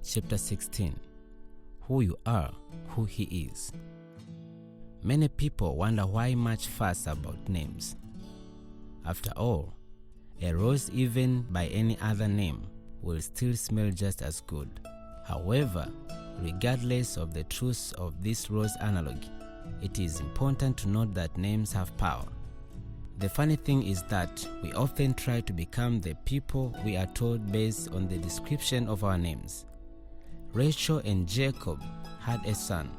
chapter 16. Who you are, who he is. Many people wonder why much fuss about names. After all, a rose even by any other name will still smell just as good. However, regardless of the truth of this rose analogy, it is important to note that names have power. The funny thing is that we often try to become the people we are told based on the description of our names. Rachel and Jacob had a son.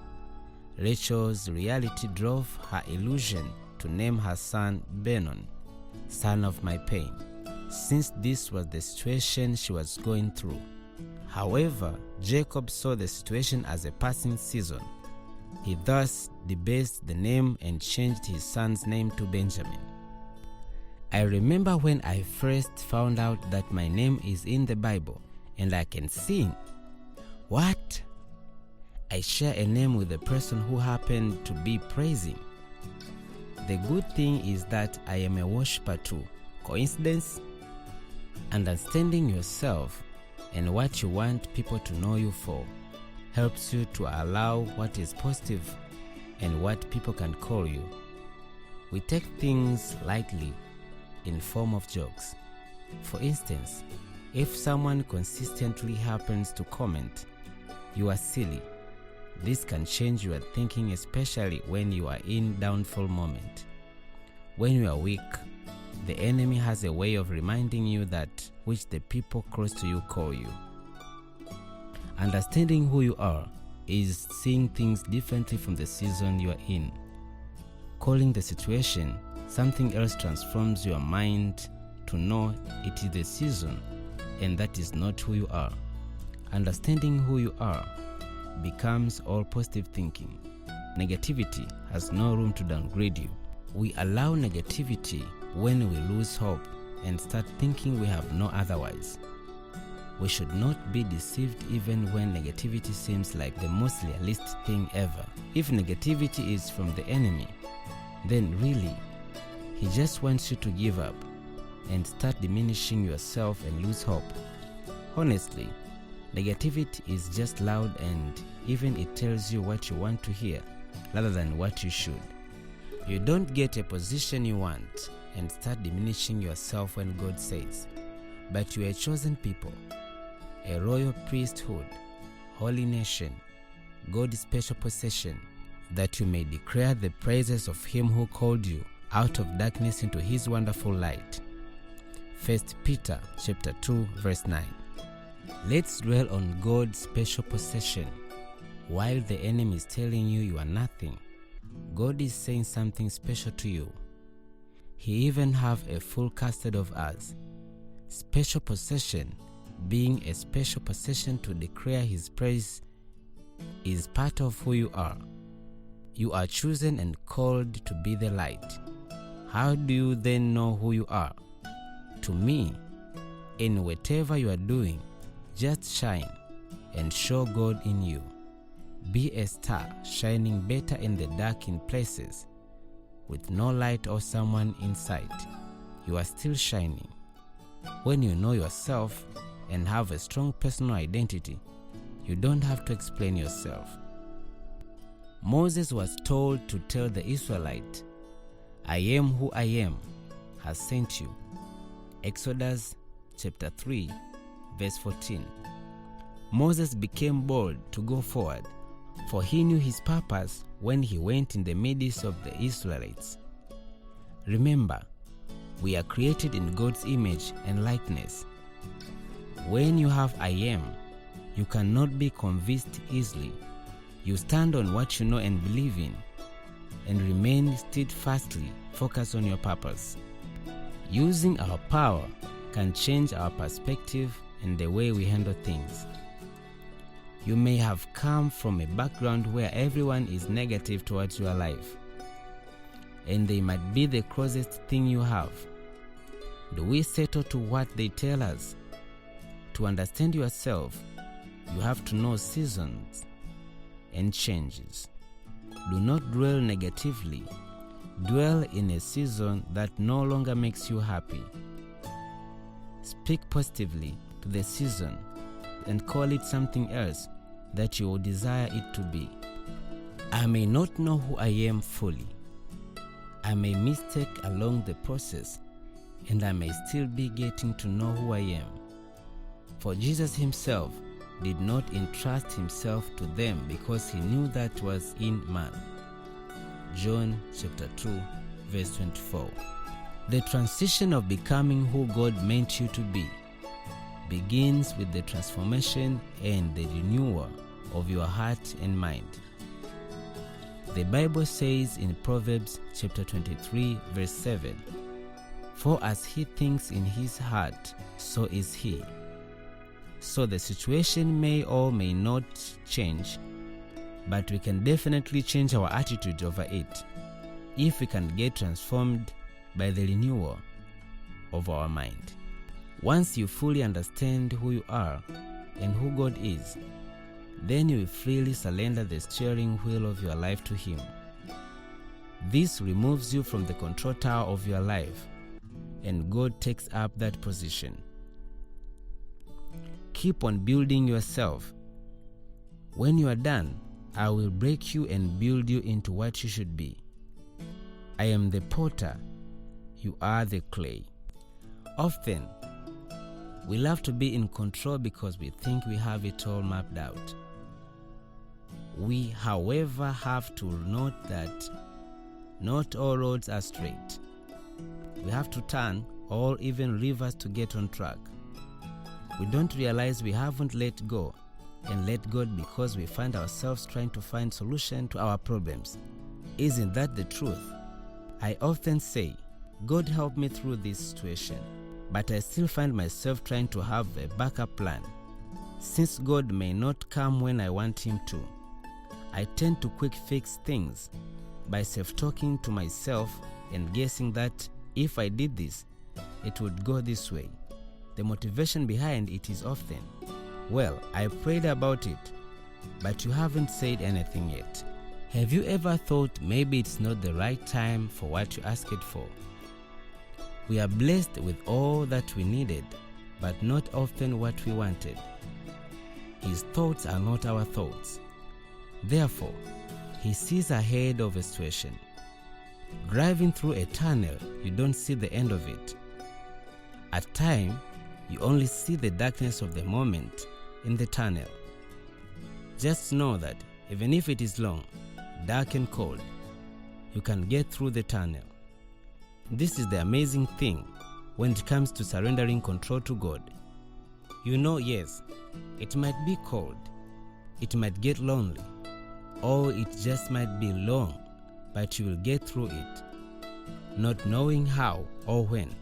Rachel's reality drove her illusion to name her son Benon, son of my pain, since this was the situation she was going through. However, Jacob saw the situation as a passing season. He thus debased the name and changed his son's name to Benjamin. I remember when I first found out that my name is in the Bible and I can sing. What? I share a name with the person who happened to be praising. The good thing is that I am a worshiper too. Coincidence? Understanding yourself and what you want people to know you for helps you to allow what is positive and what people can call you. We take things lightly in form of jokes. For instance, if someone consistently happens to comment, "You are silly," this can change your thinking, especially when you are in downfall moment. When you are weak, the enemy has a way of reminding you that which the people close to you call you. Understanding who you are is seeing things differently from the season you are in. Calling the situation something else transforms your mind to know it is the season and that is not who you are. Understanding who you are becomes all positive thinking. Negativity has no room to downgrade you. We allow negativity when we lose hope and start thinking we have no otherwise. We should not be deceived even when negativity seems like the most realistic thing ever. If negativity is from the enemy, then really, he just wants you to give up and start diminishing yourself and lose hope. Honestly, negativity is just loud and even it tells you what you want to hear rather than what you should. You don't get a position you want and start diminishing yourself when God says, "But you are a chosen people, a royal priesthood, holy nation, God's special possession, that you may declare the praises of him who called you out of darkness into his wonderful light." 1 Peter chapter 2 verse 9. Let's dwell on God's special possession. While the enemy is telling you you are nothing, God is saying something special to you. He even have a full custody of us. Special possession, being a special possession to declare his praise, is part of who you are. You are chosen and called to be the light. How do you then know who you are? To me, in whatever you are doing, just shine and show God in you. Be a star shining better in the dark in places with no light or someone in sight. You are still shining. When you know yourself and have a strong personal identity, you don't have to explain yourself. Moses was told to tell the Israelites, "I am who I am has sent you." Exodus chapter 3 verse 14. Moses became bold to go forward, for he knew his purpose when he went in the midst of the Israelites. Remember, we are created in God's image and likeness. When you have "I am," you cannot be convinced easily. You stand on what you know and believe in, and remain steadfastly focused on your purpose. Using our power can change our perspective and the way we handle things. You may have come from a background where everyone is negative towards your life, and they might be the closest thing you have. Do we settle to what they tell us? To understand yourself, you have to know seasons and changes. Do not dwell negatively. Dwell in a season that no longer makes you happy. Speak positively to the season and call it something else that you would desire it to be. I may not know who I am fully. I may mistake along the process, and I may still be getting to know who I am. For Jesus himself did not entrust himself to them because he knew that was in man. John chapter 2, verse 24. The transition of becoming who God meant you to be begins with the transformation and the renewal of your heart and mind. The Bible says in Proverbs chapter 23, verse 7, "For as he thinks in his heart, so is he." So the situation may or may not change, but we can definitely change our attitude over it if we can get transformed by the renewal of our mind. Once you fully understand who you are and who God is, then you will freely surrender the steering wheel of your life to him. This removes you from the control tower of your life, and God takes up that position. Keep on building yourself. When you are done, I will break you and build you into what you should be. I am the potter, you are the clay. Often, we love to be in control because we think we have it all mapped out. We, however, have to note that not all roads are straight. We have to turn or even rivers to get on track. We don't realize we haven't let go and let God because we find ourselves trying to find solution to our problems. Isn't that the truth? I often say, God help me through this situation, but I still find myself trying to have a backup plan. Since God may not come when I want him to, I tend to quick fix things by self-talking to myself and guessing that if I did this, it would go this way. The motivation behind it is often, well, I prayed about it, but you haven't said anything yet. Have you ever thought maybe it's not the right time for what you asked for? We are blessed with all that we needed, but not often what we wanted. His thoughts are not our thoughts. Therefore, he sees ahead of a situation. Driving through a tunnel, you don't see the end of it. At times, you only see the darkness of the moment in the tunnel. Just know that even if it is long, dark and cold, you can get through the tunnel. This is the amazing thing when it comes to surrendering control to God. You know, yes, it might be cold, it might get lonely, or it just might be long, but you will get through it, not knowing how or when.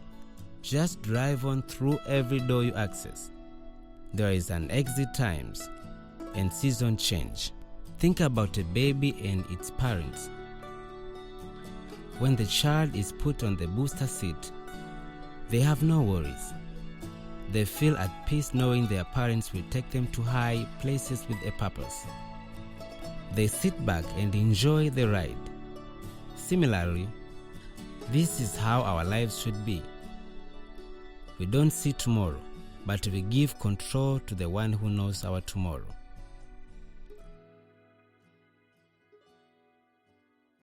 Just drive on through every door you access. There is an exit times and season change. Think about a baby and its parents. When the child is put on the booster seat, they have no worries. They feel at peace knowing their parents will take them to high places with a purpose. They sit back and enjoy the ride. Similarly, this is how our lives should be. We don't see tomorrow, but we give control to the one who knows our tomorrow.